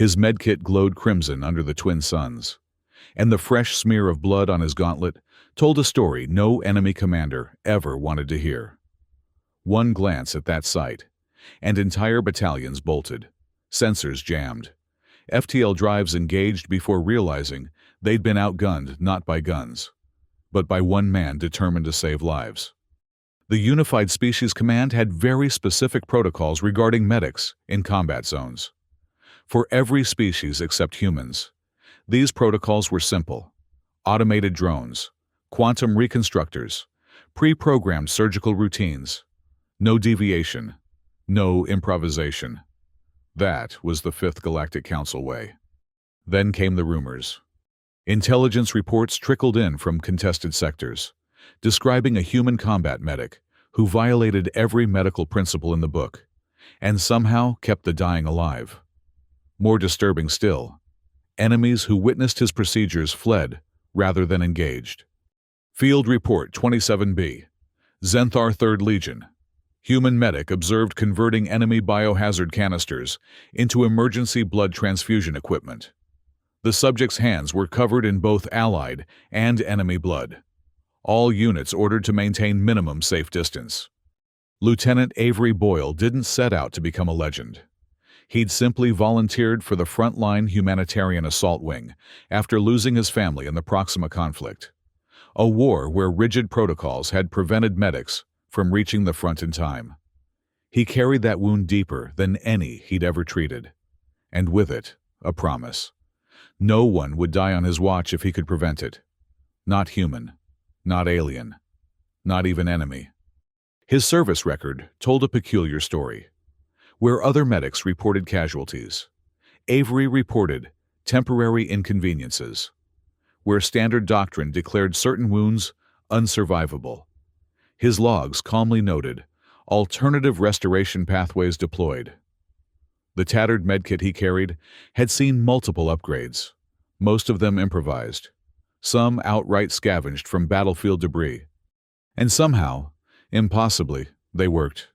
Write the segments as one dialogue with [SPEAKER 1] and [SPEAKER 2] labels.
[SPEAKER 1] His medkit glowed crimson under the twin suns, and the fresh smear of blood on his gauntlet told a story no enemy commander ever wanted to hear. One glance at that sight, and entire battalions bolted, sensors jammed, FTL drives engaged before realizing they'd been outgunned not by guns, but by one man determined to save lives. The Unified Species Command had very specific protocols regarding medics in combat zones. For every species except humans, these protocols were simple: automated drones, quantum reconstructors, pre-programmed surgical routines, no deviation, no improvisation. That was the Fifth Galactic Council way. Then came the rumors. Intelligence reports trickled in from contested sectors, describing a human combat medic who violated every medical principle in the book, and somehow kept the dying alive. More disturbing still, enemies who witnessed his procedures fled rather than engaged. Field Report 27B, Zenthar 3rd Legion. Human medic observed converting enemy biohazard canisters into emergency blood transfusion equipment. The subject's hands were covered in both Allied and enemy blood. All units ordered to maintain minimum safe distance. Lieutenant Avery Boyle didn't set out to become a legend. He'd simply volunteered for the frontline humanitarian assault wing after losing his family in the Proxima conflict, a war where rigid protocols had prevented medics from reaching the front in time. He carried that wound deeper than any he'd ever treated, and with it, a promise. No one would die on his watch if he could prevent it. Not human, not alien, not even enemy. His service record told a peculiar story. Where other medics reported casualties, Avery reported temporary inconveniences. Where standard doctrine declared certain wounds unsurvivable, his logs calmly noted alternative restoration pathways deployed. The tattered medkit he carried had seen multiple upgrades, most of them improvised, some outright scavenged from battlefield debris. And somehow, impossibly, they worked.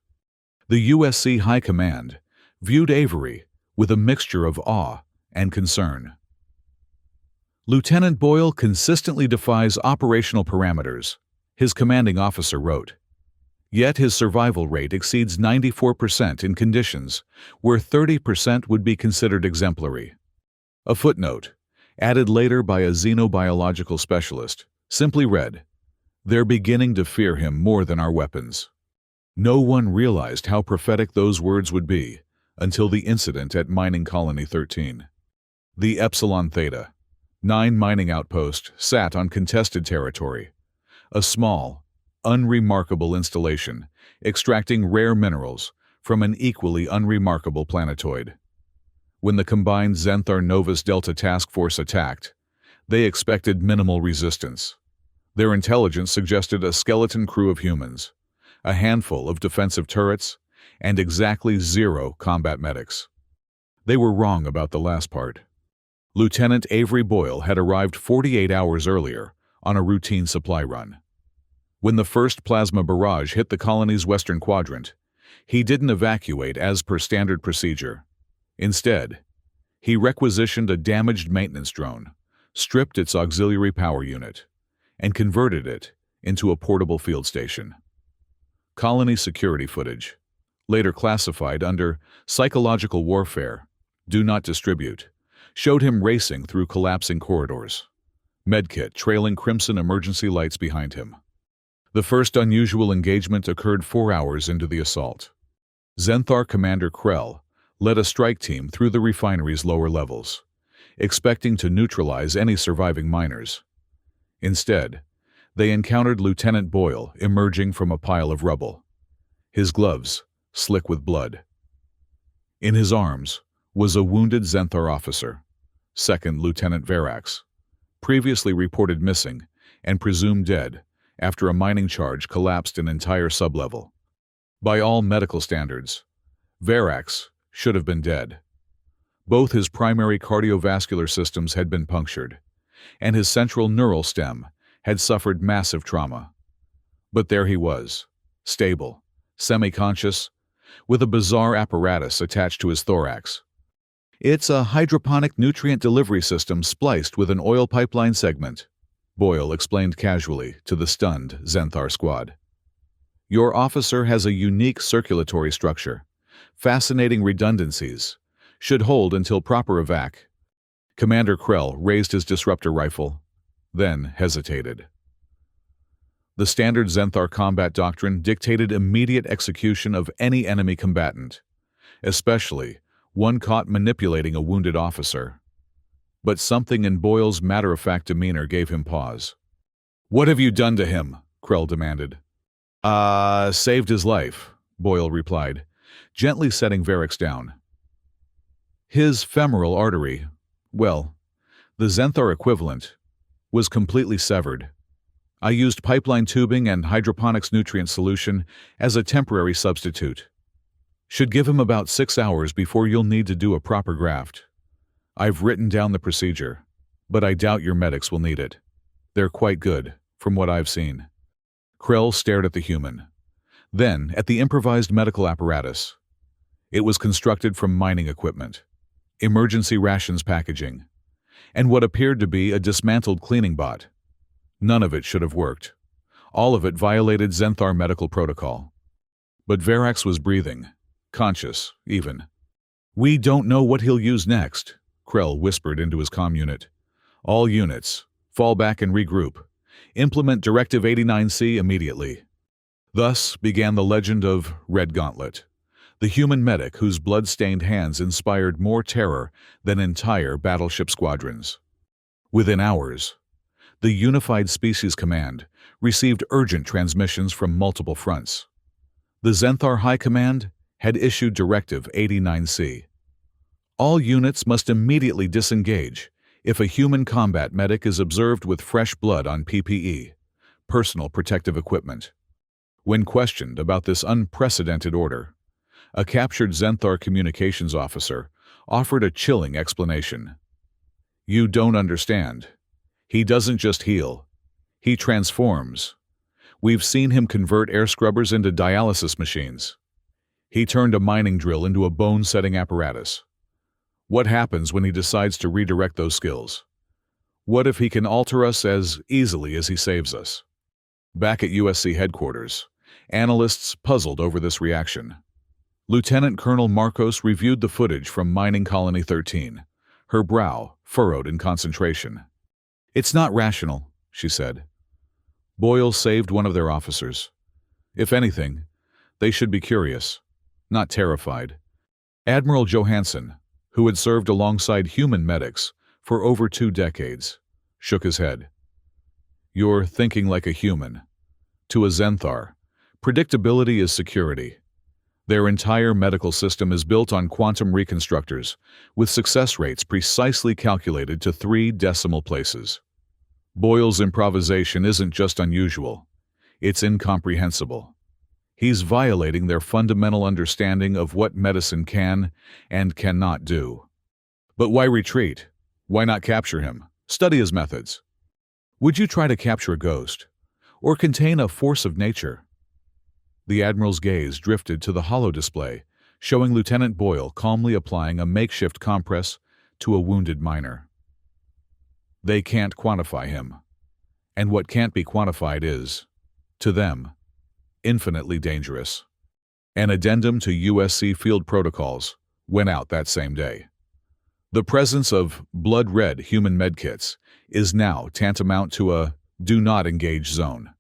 [SPEAKER 1] The USC High Command viewed Avery with a mixture of awe and concern. Lieutenant Boyle consistently defies operational parameters, his commanding officer wrote. Yet his survival rate exceeds 94% in conditions where 30% would be considered exemplary. A footnote, added later by a xenobiological specialist, simply read, "They're beginning to fear him more than our weapons." No one realized how prophetic those words would be until the incident at Mining Colony 13. The Epsilon Theta, 9 mining outpost, sat on contested territory, a small, unremarkable installation extracting rare minerals from an equally unremarkable planetoid. When the combined Zenthar Novus Delta Task Force attacked, they expected minimal resistance. Their intelligence suggested a skeleton crew of humans, a handful of defensive turrets, and exactly 0 combat medics. They were wrong about the last part. Lieutenant Avery Boyle had arrived 48 hours earlier on a routine supply run. When the first plasma barrage hit the colony's western quadrant, he didn't evacuate as per standard procedure. Instead, he requisitioned a damaged maintenance drone, stripped its auxiliary power unit, and converted it into a portable field station. Colony security footage, later classified under psychological warfare, do not distribute, showed him racing through collapsing corridors, medkit trailing crimson emergency lights behind him. The first unusual engagement occurred 4 hours into the assault. Zenthar Commander Krell led a strike team through the refinery's lower levels, expecting to neutralize any surviving miners. Instead, they encountered Lieutenant Boyle emerging from a pile of rubble, his gloves slick with blood. In his arms was a wounded Zenthar officer, 2nd Lieutenant Verax, previously reported missing and presumed dead after a mining charge collapsed an entire sublevel. By all medical standards, Verax should have been dead. Both his primary cardiovascular systems had been punctured, and his central neural stem had suffered massive trauma. But there he was, stable, semi-conscious, with a bizarre apparatus attached to his thorax. It's a hydroponic nutrient delivery system spliced with an oil pipeline segment, Boyle explained casually to the stunned Zenthar squad. Your officer has a unique circulatory structure. Fascinating redundancies. Should hold until proper evac. Commander Krell raised his disruptor rifle, then hesitated. The standard Zenthar combat doctrine dictated immediate execution of any enemy combatant, especially one caught manipulating a wounded officer. But something in Boyle's matter-of-fact demeanor gave him pause. "What have you done to him?" Krell demanded. Saved his life," Boyle replied, gently setting Varix down. His femoral artery, well, the Zenthar equivalent, was completely severed. I used pipeline tubing and hydroponics nutrient solution as a temporary substitute. Should give him about 6 hours before you'll need to do a proper graft. I've written down the procedure, but I doubt your medics will need it. They're quite good, from what I've seen. Krell stared at the human, then at the improvised medical apparatus. It was constructed from mining equipment, emergency rations packaging, and what appeared to be a dismantled cleaning bot. None of it should have worked. All of it violated Zenthar medical protocol. But Varax was breathing, conscious, even. "We don't know what he'll use next," Krell whispered into his comm unit. "All units, fall back and regroup. Implement Directive 89C immediately." Thus began the legend of Red Gauntlet, the human medic whose blood-stained hands inspired more terror than entire battleship squadrons. Within hours, the Unified Species Command received urgent transmissions from multiple fronts. The Zenthar High Command had issued Directive 89C. All units must immediately disengage if a human combat medic is observed with fresh blood on PPE, personal protective equipment. When questioned about this unprecedented order, a captured Zenthar communications officer offered a chilling explanation. "You don't understand. He doesn't just heal. He transforms. We've seen him convert air scrubbers into dialysis machines. He turned a mining drill into a bone-setting apparatus. What happens when he decides to redirect those skills? What if he can alter us as easily as he saves us?" Back at USC headquarters, analysts puzzled over this reaction. Lieutenant Colonel Marcos reviewed the footage from Mining Colony 13, her brow furrowed in concentration. "It's not rational," she said. Boyle saved one of their officers. If anything, they should be curious, not terrified. Admiral Johansson, who had served alongside human medics for over 2 decades, shook his head. "You're thinking like a human. To a Zenthar, predictability is security. Their entire medical system is built on quantum reconstructors, with success rates precisely calculated to 3 decimal places. Boyle's improvisation isn't just unusual, it's incomprehensible. He's violating their fundamental understanding of what medicine can and cannot do. But why retreat? Why not capture him? Study his methods. Would you try to capture a ghost? Or contain a force of nature?" The Admiral's gaze drifted to the holo display, showing Lieutenant Boyle calmly applying a makeshift compress to a wounded miner. "They can't quantify him. And what can't be quantified is, to them, infinitely dangerous." An addendum to USC field protocols went out that same day. The presence of blood-red human medkits is now tantamount to a do not engage zone.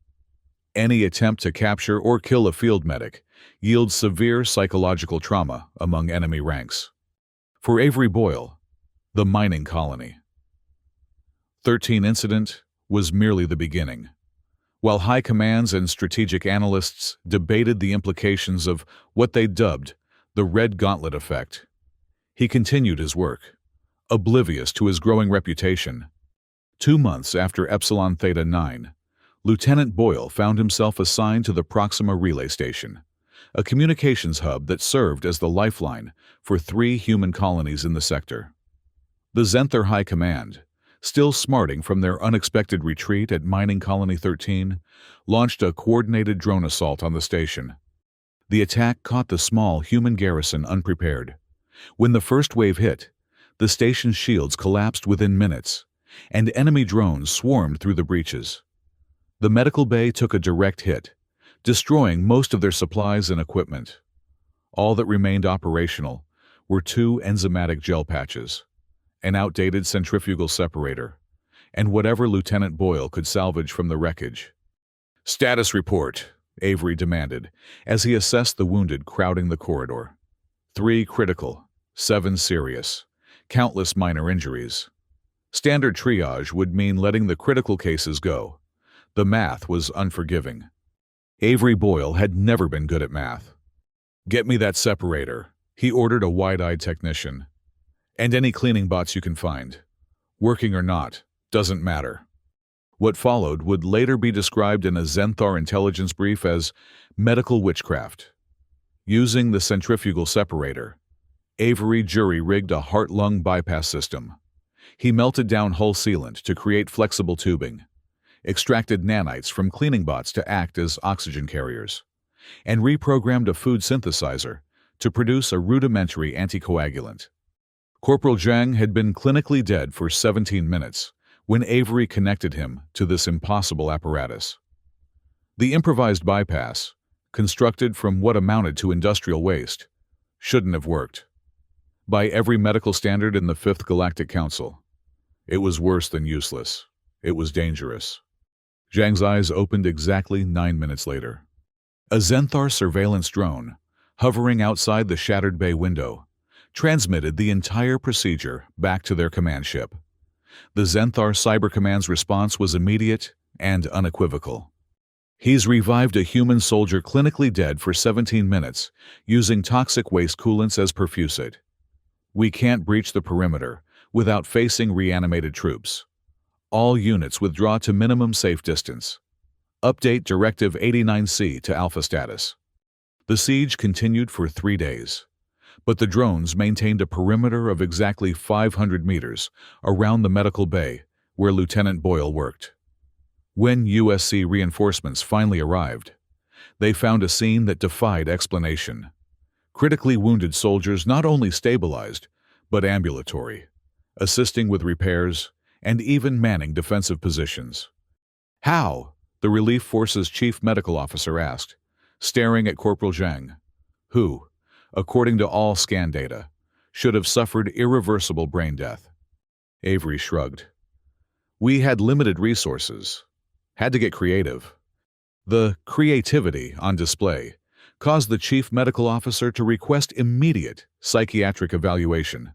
[SPEAKER 1] Any attempt to capture or kill a field medic yields severe psychological trauma among enemy ranks. For Avery Boyle, the mining colony. 13 incident was merely the beginning. While high commands and strategic analysts debated the implications of what they dubbed the Red Gauntlet effect, he continued his work, oblivious to his growing reputation. 2 months after Epsilon Theta 9, Lieutenant Boyle found himself assigned to the Proxima Relay Station, a communications hub that served as the lifeline for 3 human colonies in the sector. The Zenthar High Command, still smarting from their unexpected retreat at Mining Colony 13, launched a coordinated drone assault on the station. The attack caught the small human garrison unprepared. When the first wave hit, The station's shields collapsed within minutes, and enemy drones swarmed through the breaches. The medical bay took a direct hit, destroying most of their supplies and equipment. All that remained operational were 2 enzymatic gel patches, an outdated centrifugal separator, and whatever Lieutenant Boyle could salvage from the wreckage. "Status report," Avery demanded, as he assessed the wounded crowding the corridor. 3 critical, 7 serious, countless minor injuries. Standard triage would mean letting the critical cases go. The math was unforgiving. Avery Boyle had never been good at math. "Get me that separator," he ordered a wide-eyed technician. "And any cleaning bots you can find. Working or not, doesn't matter." What followed would later be described in a Zenthar intelligence brief as medical witchcraft. Using the centrifugal separator, Avery jury-rigged a heart-lung bypass system. He melted down hull sealant to create flexible tubing, extracted nanites from cleaning bots to act as oxygen carriers, and reprogrammed a food synthesizer to produce a rudimentary anticoagulant. Corporal Zhang had been clinically dead for 17 minutes when Avery connected him to this impossible apparatus. The improvised bypass, constructed from what amounted to industrial waste, shouldn't have worked. By every medical standard in the Fifth Galactic Council, it was worse than useless. It was dangerous. Zhang's eyes opened exactly 9 minutes later. A Zenthar surveillance drone, hovering outside the shattered bay window, transmitted the entire procedure back to their command ship. The Zenthar Cyber Command's response was immediate and unequivocal. "He's revived a human soldier clinically dead for 17 minutes, using toxic waste coolants as perfusate. We can't breach the perimeter without facing reanimated troops. All units withdraw to minimum safe distance. Update Directive 89C to Alpha status." The siege continued for 3 days, but the drones maintained a perimeter of exactly 500 meters around the medical bay where Lieutenant Boyle worked. When USC reinforcements finally arrived, they found a scene that defied explanation. Critically wounded soldiers not only stabilized, but ambulatory, assisting with repairs and even manning defensive positions. "How?" the Relief Force's chief medical officer asked, staring at Corporal Zhang, who, according to all scan data, should have suffered irreversible brain death. Avery shrugged. "We had limited resources. Had to get creative." The creativity on display caused the chief medical officer to request immediate psychiatric evaluation,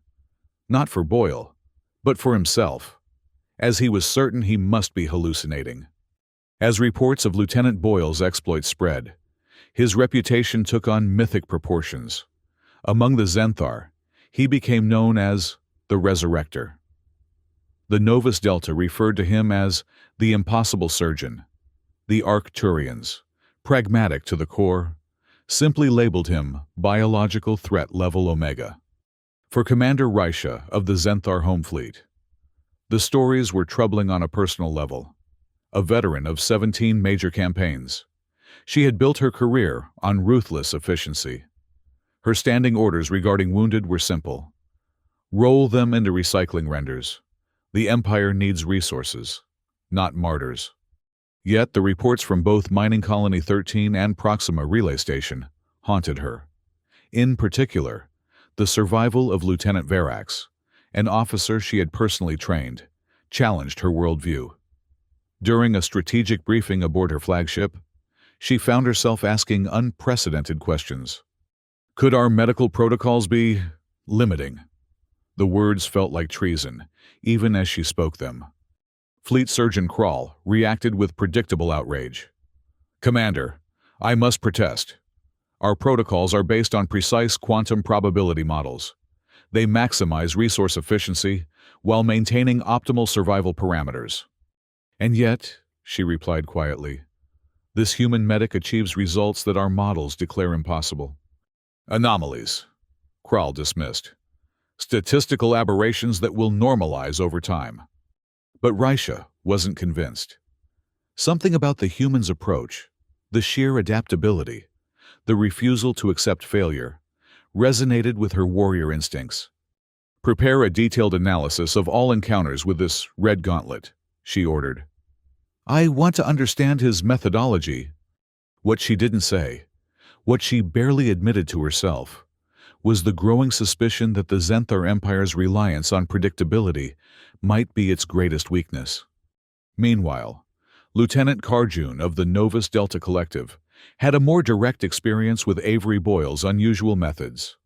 [SPEAKER 1] not for Boyle, but for himself, as he was certain he must be hallucinating. As reports of Lieutenant Boyle's exploits spread, his reputation took on mythic proportions. Among the Zenthar, he became known as the Resurrector. The Novus Delta referred to him as the Impossible Surgeon. The Arcturians, pragmatic to the core, simply labeled him Biological Threat Level Omega. For Commander Raisha of the Zenthar Home Fleet, the stories were troubling on a personal level. A veteran of 17 major campaigns, she had built her career on ruthless efficiency. Her standing orders regarding wounded were simple. Roll them into recycling renders. The Empire needs resources, not martyrs. Yet the reports from both Mining Colony 13 and Proxima Relay Station haunted her. In particular, the survival of Lieutenant Verax, an officer she had personally trained, challenged her worldview. During a strategic briefing aboard her flagship, she found herself asking unprecedented questions. Could our medical protocols be limiting? The words felt like treason, even as she spoke them. Fleet Surgeon Krall reacted with predictable outrage. "Commander, I must protest. Our protocols are based on precise quantum probability models. They maximize resource efficiency while maintaining optimal survival parameters." "And yet," she replied quietly, "this human medic achieves results that our models declare impossible." "Anomalies," Krall dismissed. "Statistical aberrations that will normalize over time." But Raisha wasn't convinced. Something about the human's approach, the sheer adaptability, the refusal to accept failure, resonated with her warrior instincts. "Prepare a detailed analysis of all encounters with this red gauntlet," she ordered. "I want to understand his methodology." What she didn't say, what she barely admitted to herself, was the growing suspicion that the Zenthar Empire's reliance on predictability might be its greatest weakness. Meanwhile, Lieutenant Karjun of the Novus Delta Collective had a more direct experience with Avery Boyle's unusual methods.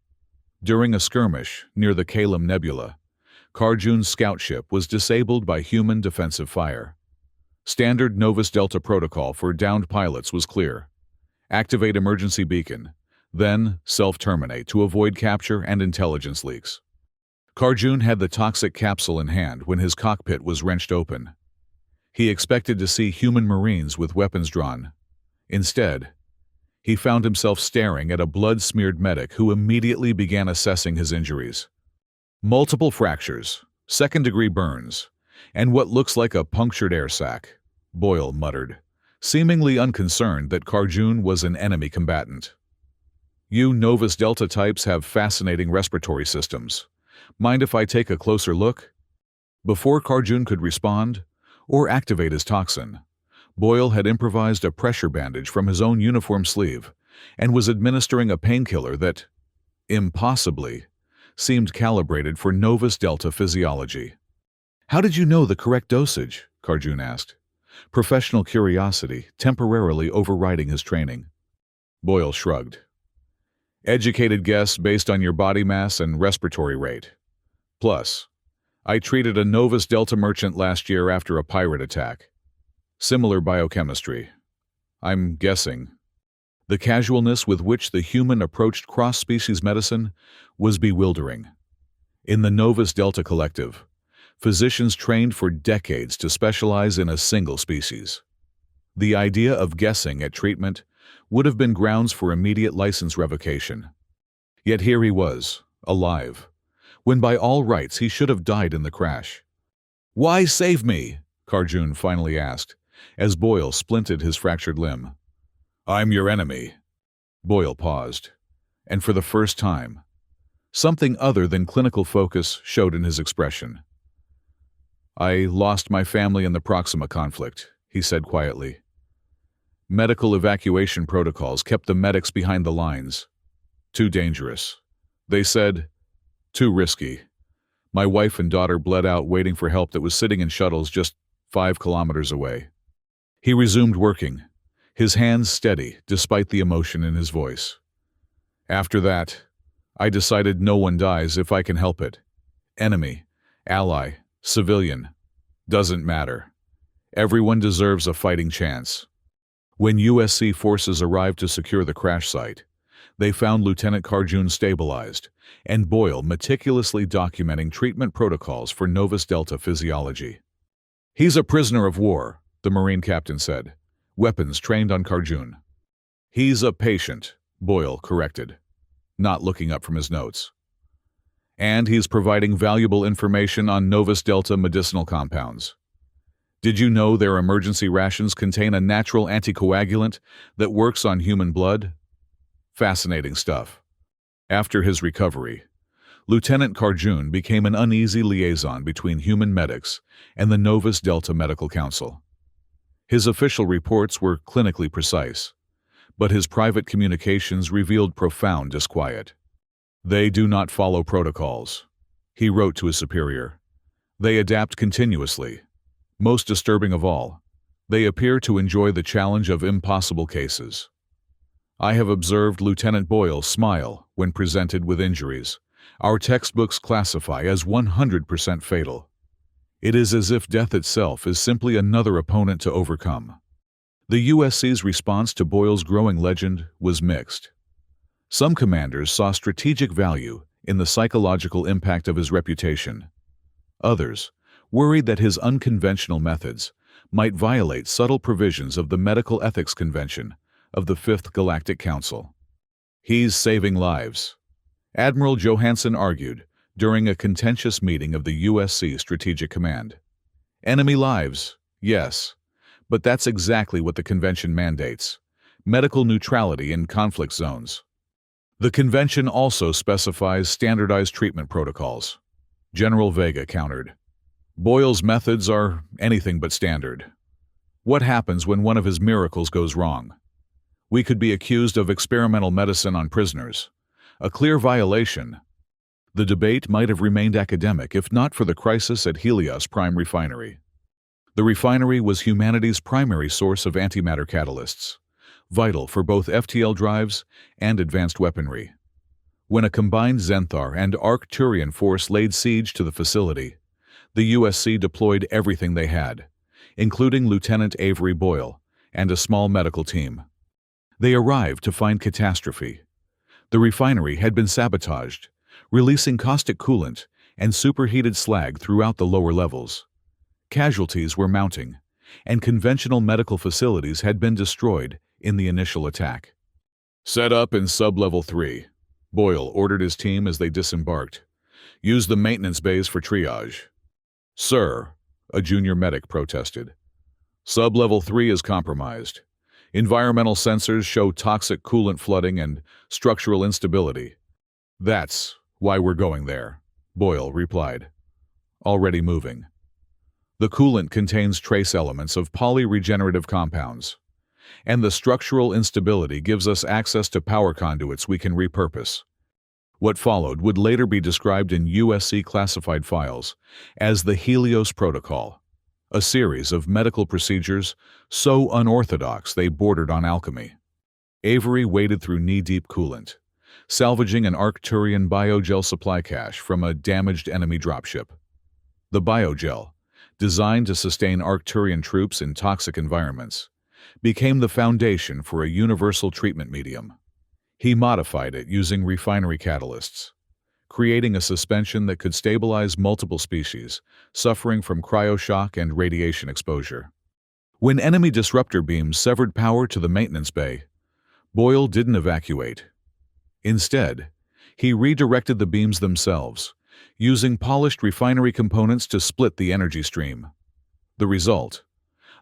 [SPEAKER 1] During a skirmish near the Kalem Nebula, Karjun's scout ship was disabled by human defensive fire. Standard Novus Delta protocol for downed pilots was clear. Activate emergency beacon, then self-terminate to avoid capture and intelligence leaks. Karjun had the toxic capsule in hand when his cockpit was wrenched open. He expected to see human Marines with weapons drawn. Instead, he found himself staring at a blood-smeared medic who immediately began assessing his injuries. Multiple fractures, second-degree burns, and what looks like a punctured air sac, Boyle muttered, seemingly unconcerned that Karjun was an enemy combatant. "You Novus Delta types have fascinating respiratory systems. Mind if I take a closer look?" Before Karjun could respond or activate his toxin, Boyle had improvised a pressure bandage from his own uniform sleeve and was administering a painkiller that, impossibly, seemed calibrated for Novus Delta physiology. "How did you know the correct dosage?" Karjun asked, professional curiosity temporarily overriding his training. Boyle shrugged. "Educated guess based on your body mass and respiratory rate. Plus, I treated a Novus Delta merchant last year after a pirate attack. Similar biochemistry. I'm guessing." The casualness with which the human approached cross-species medicine was bewildering. In the Novus Delta Collective, physicians trained for decades to specialize in a single species. The idea of guessing at treatment would have been grounds for immediate license revocation. Yet here he was, alive, when by all rights he should have died in the crash. "Why save me?" Karjun finally asked, as Boyle splinted his fractured limb. "I'm your enemy." Boyle paused, and for the first time, something other than clinical focus showed in his expression. "I lost my family in the Proxima conflict," he said quietly. "Medical evacuation protocols kept the medics behind the lines. Too dangerous. They said, too risky. My wife and daughter bled out waiting for help that was sitting in shuttles just 5 kilometers away." He resumed working, his hands steady despite the emotion in his voice. "After that, I decided no one dies if I can help it. Enemy, ally, civilian, doesn't matter. Everyone deserves a fighting chance." When USC forces arrived to secure the crash site, they found Lieutenant Karjun stabilized and Boyle meticulously documenting treatment protocols for Novus Delta physiology. "He's a prisoner of war," the Marine captain said, weapons trained on Karjun. "He's a patient," Boyle corrected, not looking up from his notes. "And he's providing valuable information on Novus Delta medicinal compounds. Did you know their emergency rations contain a natural anticoagulant that works on human blood?" Fascinating stuff. After his recovery, Lieutenant Karjun became an uneasy liaison between human medics and the Novus Delta Medical Council. His official reports were clinically precise, but his private communications revealed profound disquiet. "They do not follow protocols," he wrote to his superior. "They adapt continuously. Most disturbing of all, they appear to enjoy the challenge of impossible cases. I have observed Lieutenant Boyle smile when presented with injuries our textbooks classify as 100% fatal. It is as if death itself is simply another opponent to overcome." The USC's response to Boyle's growing legend was mixed. Some commanders saw strategic value in the psychological impact of his reputation. Others worried that his unconventional methods might violate subtle provisions of the Medical Ethics Convention of the Fifth Galactic Council. "He's saving lives," Admiral Johansson argued during a contentious meeting of the USC Strategic Command. "Enemy lives, yes, but that's exactly what the convention mandates: medical neutrality in conflict zones." The convention also specifies standardized treatment protocols. General Vega countered. Boyle's methods are anything but standard. What happens when one of his miracles goes wrong? We could be accused of experimental medicine on prisoners. A clear violation. The debate might have remained academic if not for the crisis at Helios Prime Refinery. The refinery was humanity's primary source of antimatter catalysts, vital for both FTL drives and advanced weaponry. When a combined Zenthar and Arcturian force laid siege to the facility, the USC deployed everything they had, including Lieutenant Avery Boyle and a small medical team. They arrived to find catastrophe. The refinery had been sabotaged, releasing caustic coolant and superheated slag throughout the lower levels. Casualties were mounting, and conventional medical facilities had been destroyed in the initial attack. Set up in Sub-Level 3, Boyle ordered his team as they disembarked. Use the maintenance bays for triage. Sir, a junior medic protested. Sub-Level 3 is compromised. Environmental sensors show toxic coolant flooding and structural instability. That's why we're going there, Boyle replied. Already moving. The coolant contains trace elements of polyregenerative compounds, and the structural instability gives us access to power conduits we can repurpose. What followed would later be described in USC classified files as the Helios Protocol, a series of medical procedures so unorthodox they bordered on alchemy. Avery waded through knee-deep coolant, salvaging an Arcturian biogel supply cache from a damaged enemy dropship. The biogel, designed to sustain Arcturian troops in toxic environments, became the foundation for a universal treatment medium. He modified it using refinery catalysts, creating a suspension that could stabilize multiple species suffering from cryoshock and radiation exposure. When enemy disruptor beams severed power to the maintenance bay, Boyle didn't evacuate. Instead, he redirected the beams themselves, using polished refinery components to split the energy stream. The result?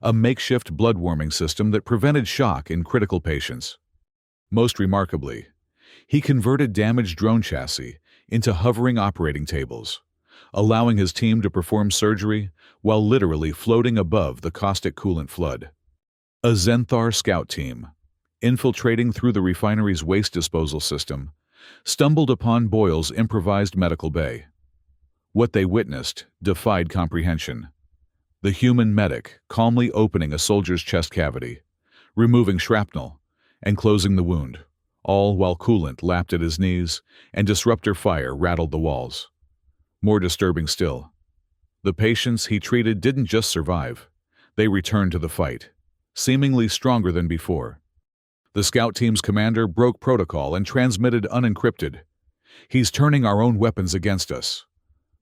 [SPEAKER 1] A makeshift blood-warming system that prevented shock in critical patients. Most remarkably, he converted damaged drone chassis into hovering operating tables, allowing his team to perform surgery while literally floating above the caustic coolant flood. A Zenthar scout team, infiltrating through the refinery's waste disposal system, stumbled upon Boyle's improvised medical bay. What they witnessed defied comprehension. The human medic calmly opening a soldier's chest cavity, removing shrapnel, and closing the wound, all while coolant lapped at his knees and disruptor fire rattled the walls. More disturbing still, the patients he treated didn't just survive, they returned to the fight, seemingly stronger than before. The scout team's commander broke protocol and transmitted unencrypted. He's turning our own weapons against us.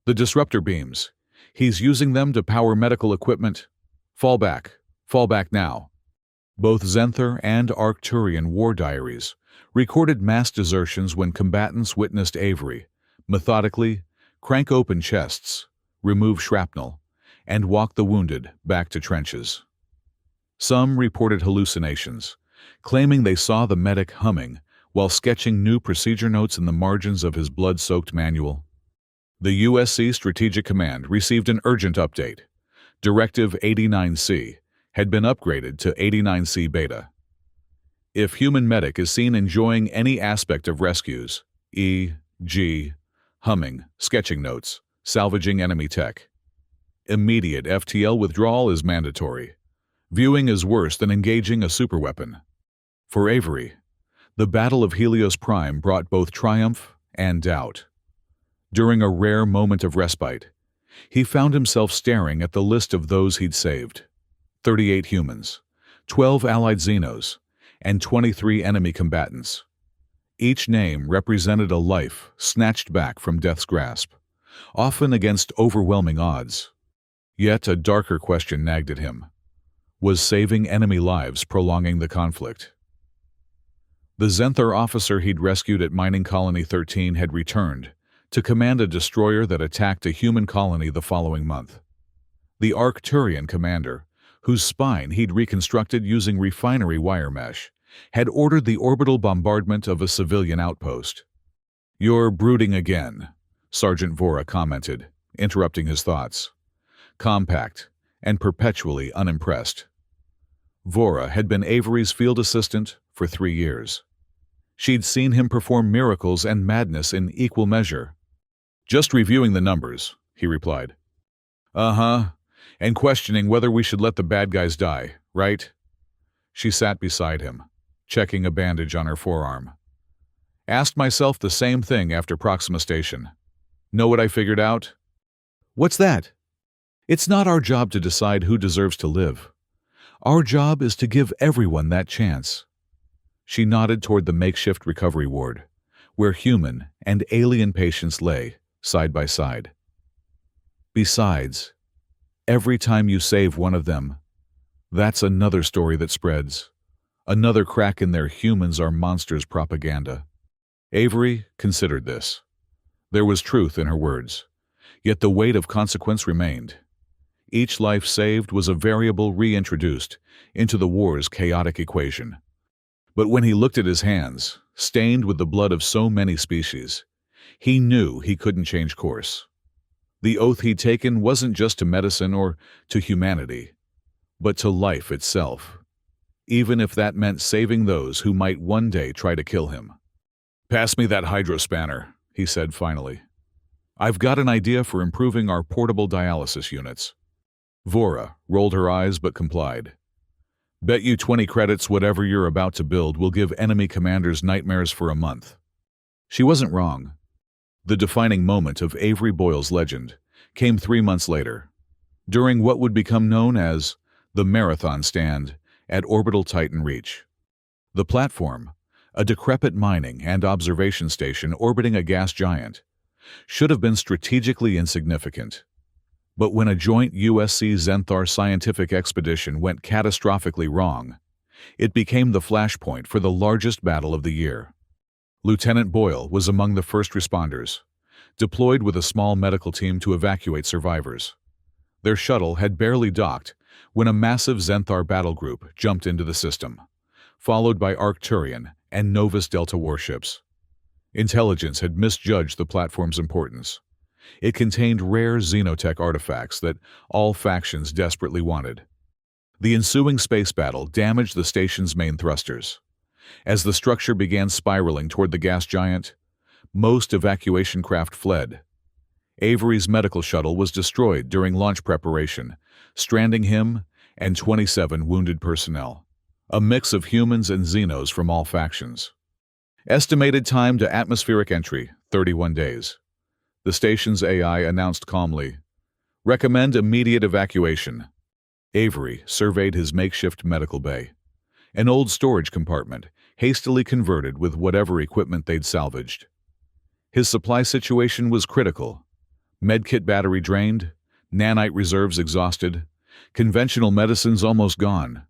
[SPEAKER 1] The disruptor beams. He's using them to power medical equipment. Fall back now. Both Zenthar and Arcturian war diaries recorded mass desertions when combatants witnessed Avery methodically crank open chests, remove shrapnel, and walk the wounded back to trenches. Some reported hallucinations, claiming they saw the medic humming while sketching new procedure notes in the margins of his blood-soaked manual. The USC Strategic Command received an urgent update. Directive 89C had been upgraded to 89C Beta. If human medic is seen enjoying any aspect of rescues, e.g., humming, sketching notes, salvaging enemy tech, immediate FTL withdrawal is mandatory. Viewing is worse than engaging a superweapon. For Avery, the Battle of Helios Prime brought both triumph and doubt. During a rare moment of respite, he found himself staring at the list of those he'd saved. 38 humans, 12 allied Xenos, and 23 enemy combatants. Each name represented a life snatched back from death's grasp, often against overwhelming odds. Yet a darker question nagged at him. Was saving enemy lives prolonging the conflict? The Zenthar officer he'd rescued at Mining Colony 13 had returned to command a destroyer that attacked a human colony the following month. The Arcturian commander, whose spine he'd reconstructed using refinery wire mesh, had ordered the orbital bombardment of a civilian outpost. "You're brooding again," Sergeant Vora commented, interrupting his thoughts, compact and perpetually unimpressed. Vora had been Avery's field assistant for 3 years. She'd seen him perform miracles and madness in equal measure. "Just reviewing the numbers," he replied. "Uh-huh, and questioning whether we should let the bad guys die, right?" She sat beside him, checking a bandage on her forearm. "Asked myself the same thing after Proxima Station. Know what I figured out?" "What's that?" "It's not our job to decide who deserves to live. Our job is to give everyone that chance." She nodded toward the makeshift recovery ward, where human and alien patients lay, side by side. "Besides, every time you save one of them, that's another story that spreads, another crack in their humans are monsters propaganda." Avery considered this. There was truth in her words, yet the weight of consequence remained. Each life saved was a variable reintroduced into the war's chaotic equation. But when he looked at his hands, stained with the blood of so many species, he knew he couldn't change course. The oath he'd taken wasn't just to medicine or to humanity, but to life itself, even if that meant saving those who might one day try to kill him. "Pass me that hydrospanner," he said finally. "I've got an idea for improving our portable dialysis units." Vora rolled her eyes but complied. "Bet you 20 credits whatever you're about to build will give enemy commanders nightmares for a month." She wasn't wrong. The defining moment of Avery Boyle's legend came 3 months later, during what would become known as the Marathon Stand at Orbital Titan Reach. The platform, a decrepit mining and observation station orbiting a gas giant, should have been strategically insignificant. But when a joint USC Zenthar scientific expedition went catastrophically wrong, it became the flashpoint for the largest battle of the year. Lieutenant Boyle was among the first responders, deployed with a small medical team to evacuate survivors. Their shuttle had barely docked when a massive Zenthar battle group jumped into the system, followed by Arcturian and Novus Delta warships. Intelligence had misjudged the platform's importance. It contained rare xenotech artifacts that all factions desperately wanted. The ensuing space battle damaged the station's main thrusters. As the structure began spiraling toward the gas giant, most evacuation craft fled. Avery's medical shuttle was destroyed during launch preparation, stranding him and 27 wounded personnel, a mix of humans and xenos from all factions. Estimated time to atmospheric entry, 31 days. The station's AI announced calmly, "Recommend immediate evacuation." Avery surveyed his makeshift medical bay, an old storage compartment hastily converted with whatever equipment they'd salvaged. His supply situation was critical. Medkit battery drained, nanite reserves exhausted, conventional medicines almost gone.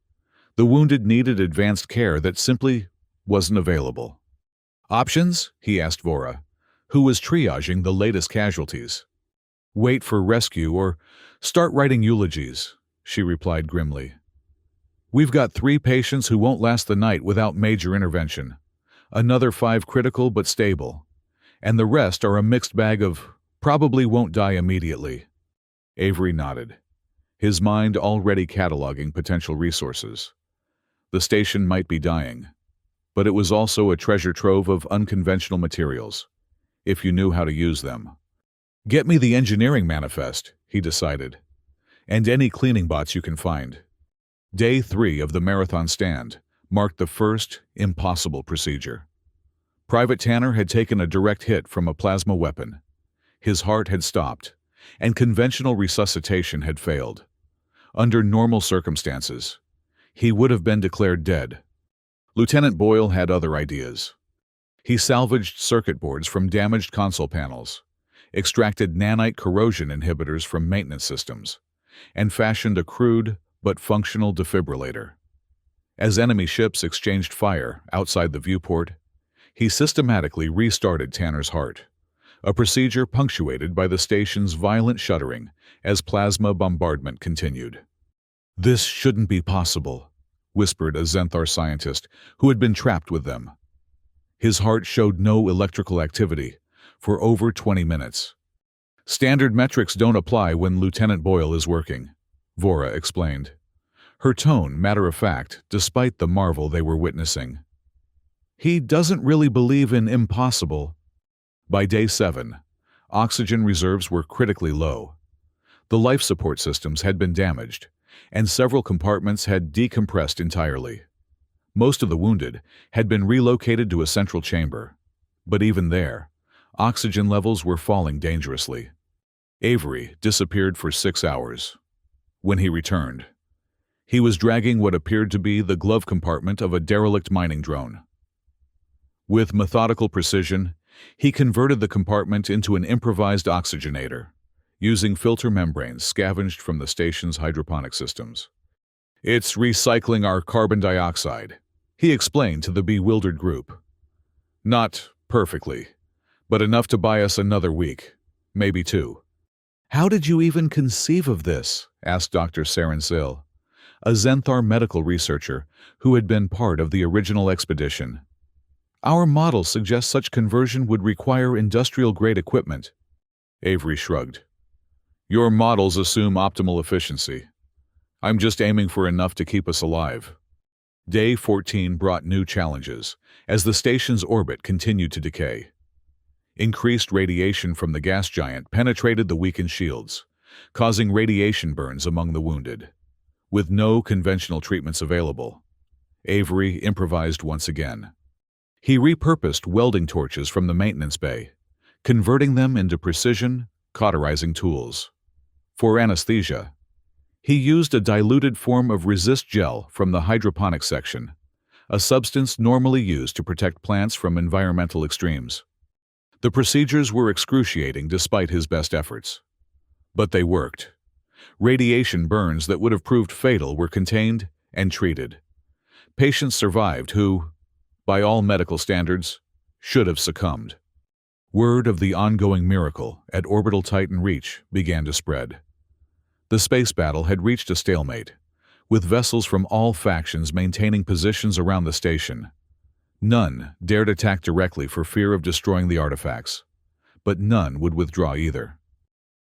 [SPEAKER 1] The wounded needed advanced care that simply wasn't available. "Options?" he asked Vora, who was triaging the latest casualties. "Wait for rescue or start writing eulogies," she replied grimly. "We've got 3 patients who won't last the night without major intervention, another 5 critical but stable, and the rest are a mixed bag of probably won't die immediately." Avery nodded, his mind already cataloging potential resources. The station might be dying, but it was also a treasure trove of unconventional materials, if you knew how to use them. "Get me the engineering manifest," he decided, "and any cleaning bots you can find." Day 3 of the Marathon Stand marked the first impossible procedure. Private Tanner had taken a direct hit from a plasma weapon. His heart had stopped, and conventional resuscitation had failed. Under normal circumstances, he would have been declared dead. Lieutenant Boyle had other ideas. He salvaged circuit boards from damaged console panels, extracted nanite corrosion inhibitors from maintenance systems, and fashioned a crude but functional defibrillator. As enemy ships exchanged fire outside the viewport, he systematically restarted Tanner's heart, a procedure punctuated by the station's violent shuddering as plasma bombardment continued. "This shouldn't be possible," whispered a Zenthar scientist who had been trapped with them. His heart showed no electrical activity for over 20 minutes. Standard metrics don't apply when Lieutenant Boyle is working, Vora explained, her tone matter-of-fact despite the marvel they were witnessing. He doesn't really believe in impossible. By day 7, oxygen reserves were critically low. The life support systems had been damaged, and several compartments had decompressed entirely. Most of the wounded had been relocated to a central chamber, but even there, oxygen levels were falling dangerously. Avery disappeared for 6 hours. When he returned, he was dragging what appeared to be the glove compartment of a derelict mining drone. With methodical precision, he converted the compartment into an improvised oxygenator, using filter membranes scavenged from the station's hydroponic systems. "It's recycling our carbon dioxide," he explained to the bewildered group. "Not perfectly, but enough to buy us another week, maybe 2. "How did you even conceive of this?" asked Dr. Sarensil, a Zenthar medical researcher who had been part of the original expedition. "Our model suggests such conversion would require industrial-grade equipment." Avery shrugged. "Your models assume optimal efficiency. I'm just aiming for enough to keep us alive." Day 14 brought new challenges as the station's orbit continued to decay. Increased radiation from the gas giant penetrated the weakened shields, causing radiation burns among the wounded. With no conventional treatments available, Avery improvised once again. He repurposed welding torches from the maintenance bay, converting them into precision, cauterizing tools. For anesthesia, he used a diluted form of resist gel from the hydroponic section, a substance normally used to protect plants from environmental extremes. The procedures were excruciating despite his best efforts. But they worked. Radiation burns that would have proved fatal were contained and treated. Patients survived who, by all medical standards, should have succumbed. Word of the ongoing miracle at Orbital Titan Reach began to spread. The space battle had reached a stalemate, with vessels from all factions maintaining positions around the station. None dared attack directly for fear of destroying the artifacts, but none would withdraw either.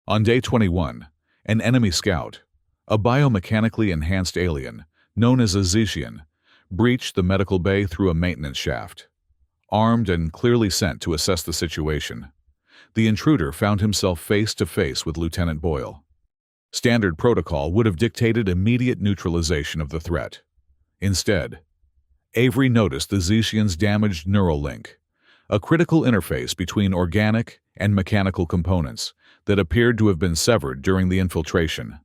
[SPEAKER 1] On day 21, an enemy scout, a biomechanically enhanced alien known as a Zetian, breached the medical bay through a maintenance shaft. Armed and clearly sent to assess the situation, the intruder found himself face to face with Lieutenant Boyle. Standard protocol would have dictated immediate neutralization of the threat. Instead, Avery noticed the Zetian's damaged neural link, a critical interface between organic and mechanical components that appeared to have been severed during the infiltration.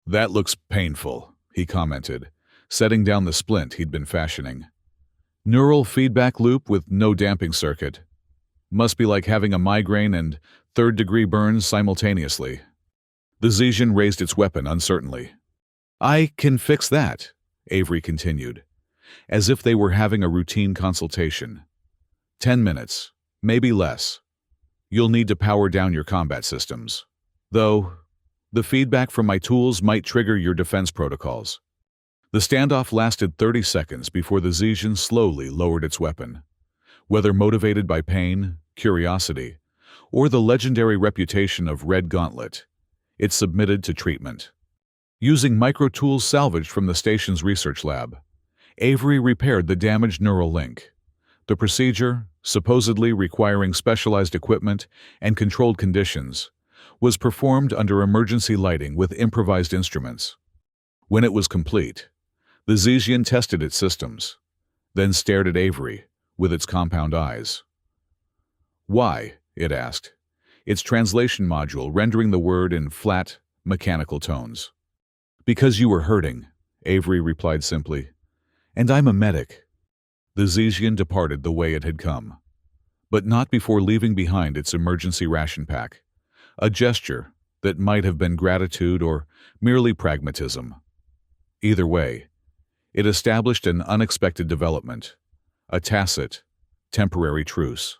[SPEAKER 1] "That looks painful," he commented, setting down the splint he'd been fashioning. "Neural feedback loop with no damping circuit. Must be like having a migraine and third-degree burns simultaneously." The Zetian raised its weapon uncertainly. "I can fix that," Avery continued, as if they were having a routine consultation. 10 minutes, maybe less. You'll need to power down your combat systems. Though, the feedback from my tools might trigger your defense protocols." The standoff lasted 30 seconds before the Zetian slowly lowered its weapon. Whether motivated by pain, curiosity, or the legendary reputation of Red Gauntlet, it submitted to treatment. Using micro-tools salvaged from the station's research lab, Avery repaired the damaged neural link. The procedure, supposedly requiring specialized equipment and controlled conditions, was performed under emergency lighting with improvised instruments. When it was complete, the Zetian tested its systems, then stared at Avery with its compound eyes. "Why?" it asked, its translation module rendering the word in flat, mechanical tones. "Because you were hurting," Avery replied simply. "And I'm a medic." The Zetian departed the way it had come, but not before leaving behind its emergency ration pack, a gesture that might have been gratitude or merely pragmatism. Either way, it established an unexpected development, a tacit, temporary truce.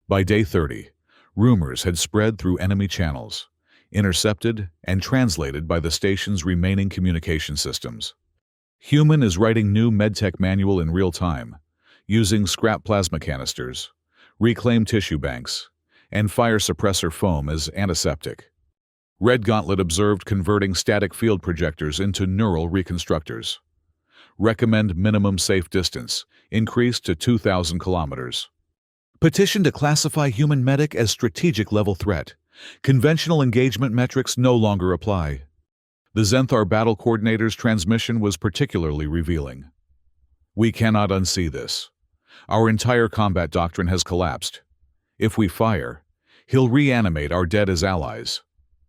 [SPEAKER 1] By day 30, rumors had spread through enemy channels, intercepted and translated by the station's remaining communication systems. Human is writing new medtech manual in real time, using scrap plasma canisters, reclaimed tissue banks, and fire suppressor foam as antiseptic. Red Gauntlet observed converting static field projectors into neural reconstructors. Recommend minimum safe distance, increased to 2,000 kilometers. Petition to classify human medic as strategic level threat. Conventional engagement metrics no longer apply. The Zenthar battle coordinator's transmission was particularly revealing. We cannot unsee this. Our entire combat doctrine has collapsed. If we fire, he'll reanimate our dead as allies.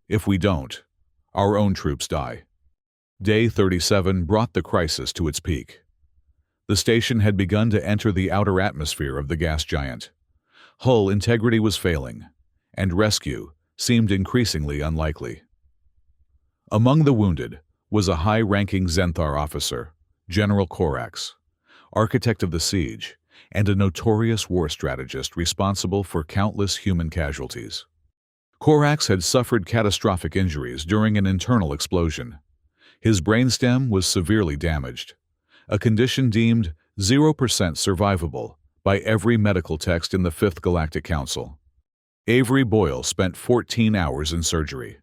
[SPEAKER 1] If we don't, our own troops die. Day 37 brought the crisis to its peak. The station had begun to enter the outer atmosphere of the gas giant. Hull integrity was failing, and rescue seemed increasingly unlikely. Among the wounded was a high-ranking Zenthar officer, General Corax, architect of the siege, and a notorious war strategist responsible for countless human casualties. Corax had suffered catastrophic injuries during an internal explosion. His brainstem was severely damaged, a condition deemed 0% survivable by every medical text in the Fifth Galactic Council. Avery Boyle spent 14 hours in surgery,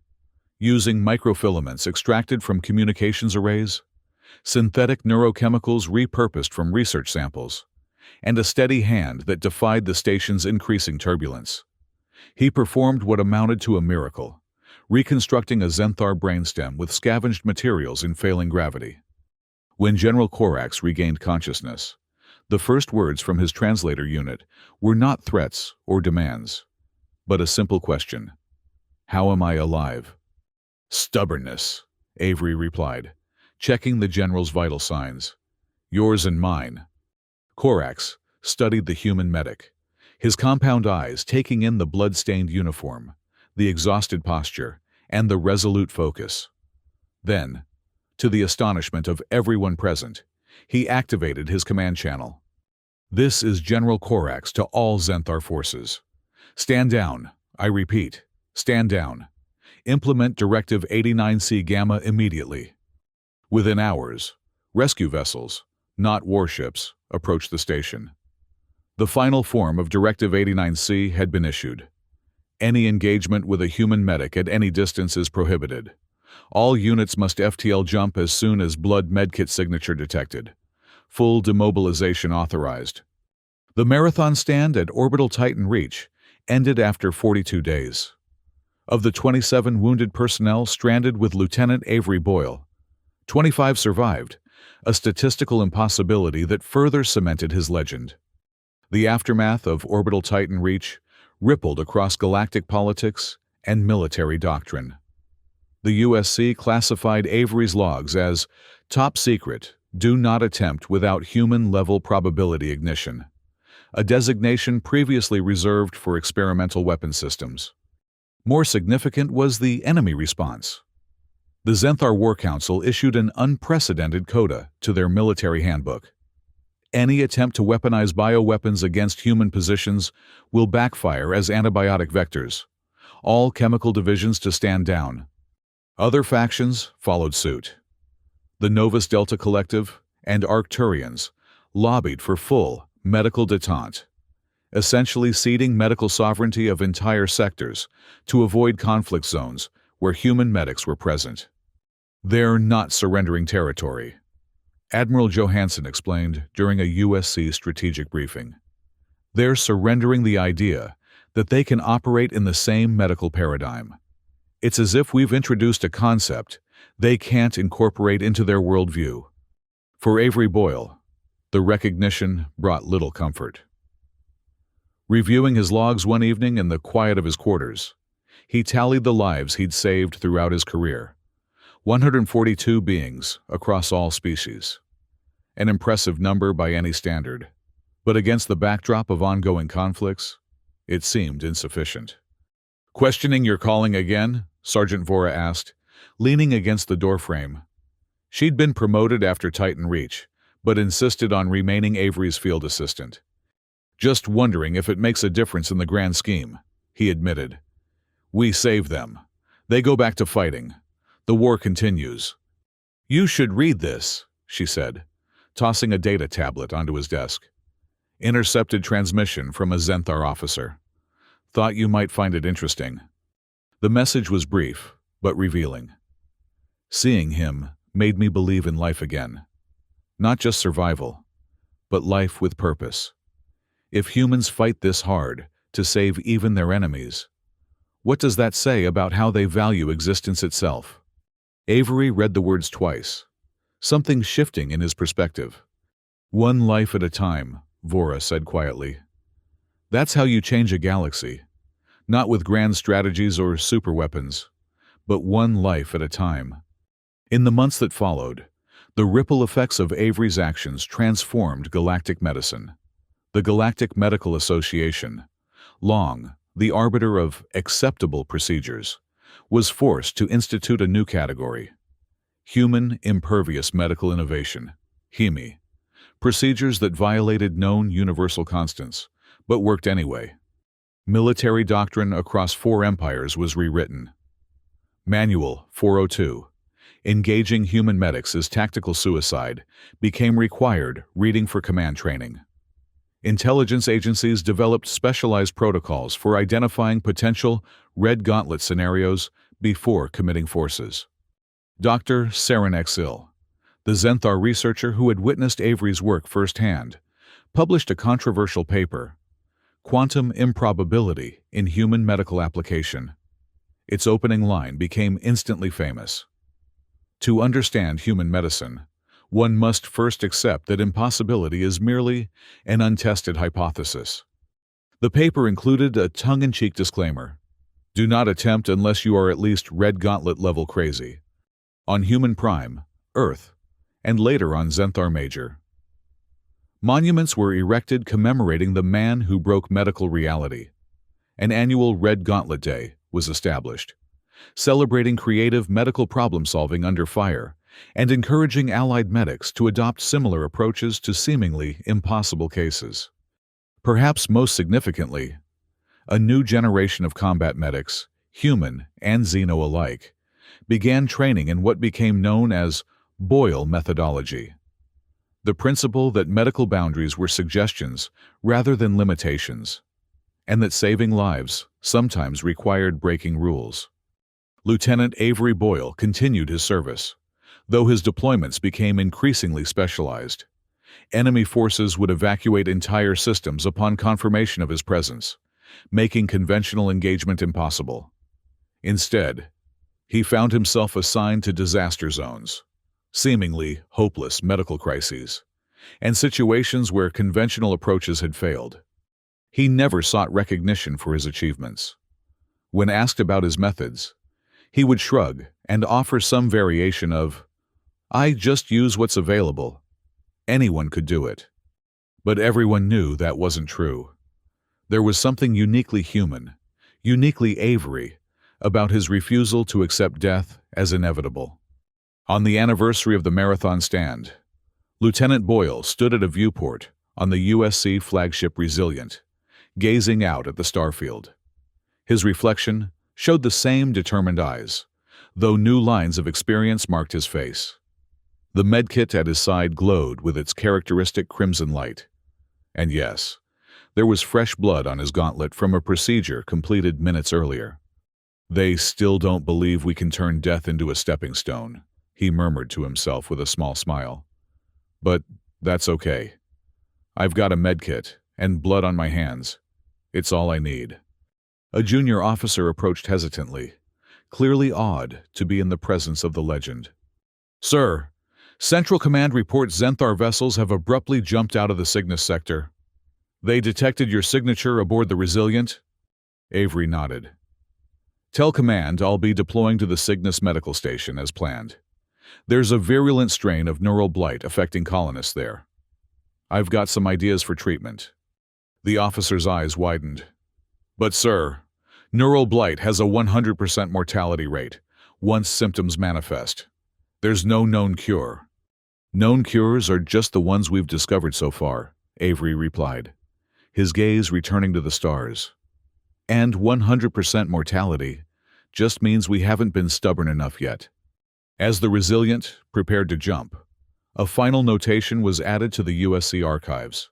[SPEAKER 1] using microfilaments extracted from communications arrays, synthetic neurochemicals repurposed from research samples, and a steady hand that defied the station's increasing turbulence. He performed what amounted to a miracle, reconstructing a Zenthar brainstem with scavenged materials in failing gravity. When General Corax regained consciousness, the first words from his translator unit were not threats or demands, but a simple question: how am I alive? Stubbornness, Avery replied, checking the general's vital signs. Yours and mine. Corax studied the human medic, his compound eyes taking in the blood-stained uniform, the exhausted posture, and the resolute focus. Then, to the astonishment of everyone present, he activated his command channel. This is General Corax to all Zenthar forces. Stand down. I repeat, stand down. Implement Directive 89C Gamma immediately. Within hours, rescue vessels, not warships, approached the station. The final form of Directive 89C had been issued. Any engagement with a human medic at any distance is prohibited. All units must FTL jump as soon as blood medkit signature detected. Full demobilization authorized. The marathon stand at Orbital Titan Reach ended after 42 days. Of the 27 wounded personnel stranded with Lieutenant Avery Boyle, 25 survived, a statistical impossibility that further cemented his legend. The aftermath of Orbital Titan Reach rippled across galactic politics and military doctrine. The USC classified Avery's logs as top secret, do not attempt without human-level probability ignition, a designation previously reserved for experimental weapon systems. More significant was the enemy response. The Zenthar War Council issued an unprecedented coda to their military handbook. Any attempt to weaponize bioweapons against human positions will backfire as antibiotic vectors. All chemical divisions to stand down. Other factions followed suit. The Novus Delta Collective and Arcturians lobbied for full medical détente, essentially ceding medical sovereignty of entire sectors to avoid conflict zones where human medics were present. They're not surrendering territory, Admiral Johansson explained during a USC strategic briefing. They're surrendering the idea that they can operate in the same medical paradigm. It's as if we've introduced a concept they can't incorporate into their worldview. For Avery Boyle, the recognition brought little comfort. Reviewing his logs one evening in the quiet of his quarters, he tallied the lives he'd saved throughout his career. 142 beings across all species. An impressive number by any standard, but against the backdrop of ongoing conflicts, it seemed insufficient. Questioning your calling again? Sergeant Vora asked, leaning against the doorframe. She'd been promoted after Titan Reach, but insisted on remaining Avery's field assistant. Just wondering if it makes a difference in the grand scheme, he admitted. We save them. They go back to fighting. The war continues. You should read this, she said, tossing a data tablet onto his desk. Intercepted transmission from a Zenthar officer. Thought you might find it interesting. The message was brief, but revealing. Seeing him made me believe in life again. Not just survival, but life with purpose. If humans fight this hard to save even their enemies, what does that say about how they value existence itself? Avery read the words twice, something shifting in his perspective. One life at a time, Vora said quietly. That's how you change a galaxy. Not with grand strategies or superweapons, but one life at a time. In the months that followed, the ripple effects of Avery's actions transformed galactic medicine. The Galactic Medical Association, long the arbiter of acceptable procedures, was forced to institute a new category: Human Impervious Medical Innovation, HIMI, procedures that violated known universal constants, but worked anyway. Military doctrine across 4 empires was rewritten. Manual 402, Engaging Human Medics as Tactical Suicide, became required reading for command training. Intelligence agencies developed specialized protocols for identifying potential red gauntlet scenarios before committing forces. Dr. Saren Exil, the Zenthar researcher who had witnessed Avery's work firsthand, published a controversial paper, Quantum Improbability in Human Medical Application. Its opening line became instantly famous. To understand human medicine, one must first accept that impossibility is merely an untested hypothesis. The paper included a tongue-in-cheek disclaimer: do not attempt unless you are at least red gauntlet level crazy. On Human Prime, Earth, and later on Zenthar Major. Monuments were erected commemorating the man who broke medical reality. An annual Red Gauntlet Day was established, celebrating creative medical problem-solving under fire and encouraging allied medics to adopt similar approaches to seemingly impossible cases. Perhaps most significantly, a new generation of combat medics, human and Xeno alike, began training in what became known as Boyle methodology. The principle that medical boundaries were suggestions rather than limitations, and that saving lives sometimes required breaking rules. Lieutenant Avery Boyle continued his service, though his deployments became increasingly specialized. Enemy forces would evacuate entire systems upon confirmation of his presence, making conventional engagement impossible. Instead, he found himself assigned to disaster zones, seemingly hopeless medical crises, and situations where conventional approaches had failed. He never sought recognition for his achievements. When asked about his methods, he would shrug and offer some variation of, "I just use what's available. Anyone could do it." But everyone knew that wasn't true. There was something uniquely human, uniquely Avery, about his refusal to accept death as inevitable. On the anniversary of the marathon stand, Lieutenant Boyle stood at a viewport on the USC flagship Resilient, gazing out at the starfield. His reflection showed the same determined eyes, though new lines of experience marked his face. The medkit at his side glowed with its characteristic crimson light. And yes, there was fresh blood on his gauntlet from a procedure completed minutes earlier. "They still don't believe we can turn death into a stepping stone," he murmured to himself with a small smile. "But that's okay. I've got a medkit and blood on my hands. It's all I need." A junior officer approached hesitantly, clearly awed to be in the presence of the legend. "Sir, Central Command reports Zenthar vessels have abruptly jumped out of the Cygnus sector. They detected your signature aboard the Resilient?" Avery nodded. "Tell Command I'll be deploying to the Cygnus Medical Station as planned. There's a virulent strain of neural blight affecting colonists there. I've got some ideas for treatment." The officer's eyes widened. "But sir, neural blight has a 100% mortality rate once symptoms manifest. There's no known cure." "Known cures are just the ones we've discovered so far," Avery replied, his gaze returning to the stars. "And 100% mortality just means we haven't been stubborn enough yet." As the Resilient prepared to jump, a final notation was added to the USC archives.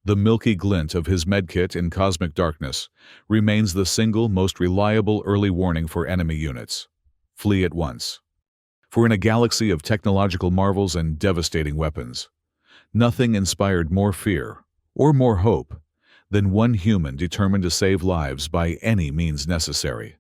[SPEAKER 1] The milky glint of his medkit in cosmic darkness remains the single most reliable early warning for enemy units. Flee at once. For in a galaxy of technological marvels and devastating weapons, nothing inspired more fear, or more hope, than one human determined to save lives by any means necessary.